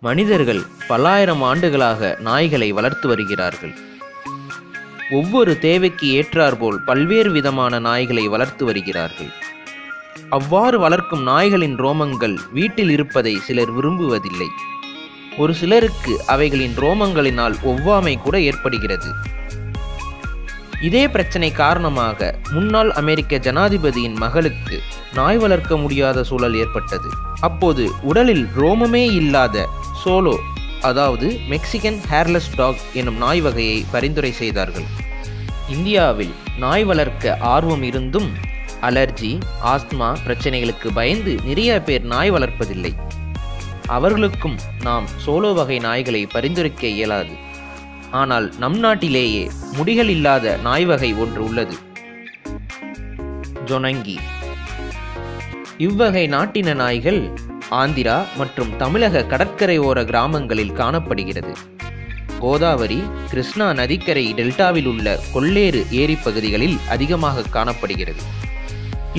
மனிதர்கள் பல்லாயிரம் ஆண்டுகளாக நாய்களை வளர்த்து வருகிறார்கள். ஒவ்வொரு தேவைக்கு ஏற்றாற்போல் பல்வேறு விதமான நாய்களை வளர்த்து வருகிறார்கள். அவ்வாறு வளர்க்கும் நாய்களின் ரோமங்கள் வீட்டில் இருப்பதை சிலர் விரும்புவதில்லை. ஒரு சிலருக்கு அவைகளின் ரோமங்களினால் ஒவ்வாமை கூட ஏற்படுகிறது. இதே பிரச்சனை காரணமாக முன்னாள் அமெரிக்க ஜனாதிபதியின் மகளுக்கு நாய் வளர்க்க முடியாத சூழல் ஏற்பட்டது. அப்போது உடலில் ரோமமே இல்லாத சோலோ, அதாவது மெக்சிகன் ஹேர்லெஸ் டாக் எனும் நாய் வகையை பரிந்துரை செய்தார்கள். இந்தியாவில் நாய் வளர்க்க ஆர்வம் இருந்தும் அலர்ஜி, ஆஸ்துமா பிரச்சனைகளுக்கு பயந்து நிறைய பேர் நாய் வளர்ப்பதில்லை. அவர்களுக்கும் நாம் சோலோ வகை நாய்களை பரிந்துரைக்க இயலாது. ஆனால் நம் நாட்டிலேயே முடிகள் இல்லாத நாய் வகை ஒன்று உள்ளது, ஜொனங்கி. இவ்வகை நாட்டின நாய்கள் ஆந்திரா மற்றும் தமிழக கடற்கரை ஓர கிராமங்களில் காணப்படுகிறது. கோதாவரி, கிருஷ்ணா நதிக்கரை டெல்டாவில் உள்ள கொல்லேறு ஏரி பகுதிகளில் அதிகமாக காணப்படுகிறது.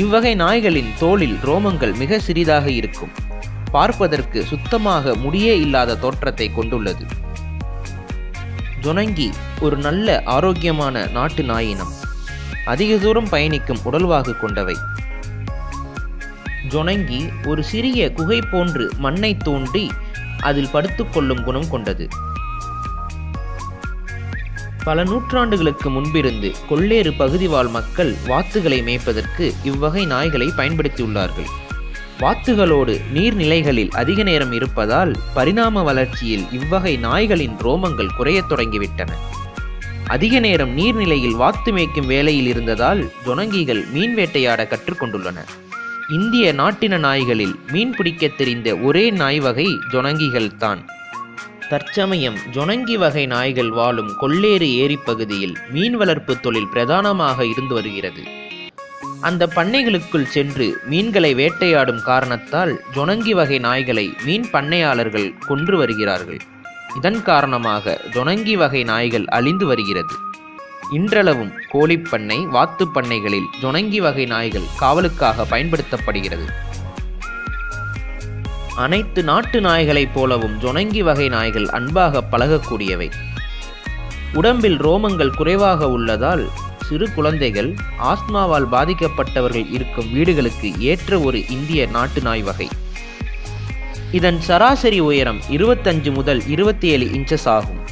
இவ்வகை நாய்களின் தோலில் ரோமங்கள் மிக சிறிதாக இருக்கும். பார்ப்பதற்கு சுத்தமாக முடியே இல்லாத தோற்றத்தை கொண்டுள்ளது. ஜொனங்கி ஒரு நல்ல ஆரோக்கியமான நாட்டு நாயினம். அதிக தூரம் பயணிக்கும் உடல்வாகு கொண்டவை. ஜொனங்கி ஒரு சிறிய குகை போன்று மண்ணை தோண்டி அதில் படுத்துக்கொள்ளும் குணம் கொண்டது. பல நூற்றாண்டுகளுக்கு முன்பிருந்து கொல்லேறு பகுதி வாழ் மக்கள் வாத்துகளை மேய்ப்பதற்கு இவ்வகை நாய்களை பயன்படுத்தியுள்ளார்கள். வாத்துகளோடு நீர்நிலைகளில் அதிக நேரம் இருப்பதால் பரிணாம வளர்ச்சியில் இவ்வகை நாய்களின் ரோமங்கள் குறையத் தொடங்கிவிட்டன. அதிக நேரம் நீர்நிலையில் வாத்து மேய்க்கும் வேலையில் இருந்ததால் ஜொனங்கிகள் மீன் வேட்டையாட கற்றுக்கொண்டுள்ளன. இந்திய நாட்டின நாய்களில் மீன் பிடிக்க தெரிந்த ஒரே நாய் வகை ஜொனங்கிகள் தான். தற்சமயம் ஜொனங்கி வகை நாய்கள் வாழும் கொல்லேறு ஏரி பகுதியில் மீன் வளர்ப்பு தொழில் பிரதானமாக இருந்து வருகிறது. அந்த பண்ணைகளுக்குள் சென்று மீன்களை வேட்டையாடும் காரணத்தால் ஜொனங்கி வகை நாய்களை மீன் பண்ணையாளர்கள் கொன்று வருகிறார்கள். இதன் காரணமாக ஜொனங்கி வகை நாய்கள் அழிந்து வருகிறது. இன்றளவும் கோழிப்பண்ணை, வாத்து பண்ணைகளில் ஜொனங்கி வகை நாய்கள் காவலுக்காக பயன்படுத்தப்படுகிறது. அனைத்து நாட்டு நாய்களைப் போலவும் ஜொனங்கி வகை நாய்கள் அன்பாக பழகக்கூடியவை. உடம்பில் ரோமங்கள் குறைவாக உள்ளதால் சிறு குழந்தைகள், ஆஸ்துமாவால் பாதிக்கப்பட்டவர்கள் இருக்கும் வீடுகளுக்கு ஏற்ற ஒரு இந்திய நாட்டு நாய் வகை. இதன் சராசரி உயரம் 25 முதல் 27 இன்ச்சஸ் ஆகும்.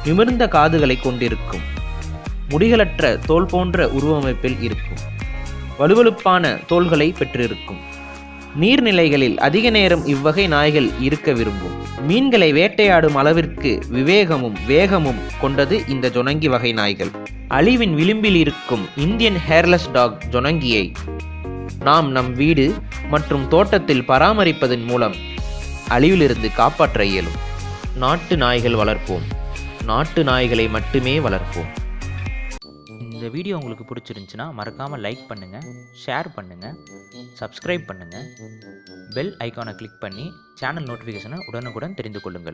நிமிர்ந்த காதுகளை கொண்டிருக்கும். முடிகளற்ற தோல் போன்ற உருவமைப்பில் இருக்கும். வலுவழுப்பான தோள்களை பெற்றிருக்கும். நீர்நிலைகளில் அதிக நேரம் இவ்வகை நாய்கள் இருக்க விரும்பும். மீன்களை வேட்டையாடும் அளவிற்கு விவேகமும் வேகமும் கொண்டது இந்த ஜொனங்கி வகை நாய்கள். அழிவின் விளிம்பில் இருக்கும் இந்தியன் ஹேர்லெஸ் டாக் ஜொனங்கியை நாம் நம் வீடு மற்றும் தோட்டத்தில் பராமரிப்பதன் மூலம் அழிவிலிருந்து காப்பாற்ற இயலும். நாட்டு நாய்கள் வளர்ப்போம். நாட்டு நாய்களை மட்டுமே வளர்ப்போம். இந்த வீடியோ உங்களுக்கு பிடிச்சிருந்துச்சுன்னா மறக்காமல் லைக் பண்ணுங்கள், ஷேர் பண்ணுங்கள், சப்ஸ்கிரைப் பண்ணுங்கள், பெல் ஐக்கானை கிளிக் பண்ணி சேனல் நோட்டிஃபிகேஷனை உடனுக்குடன் தெரிந்து கொள்ளுங்கள்.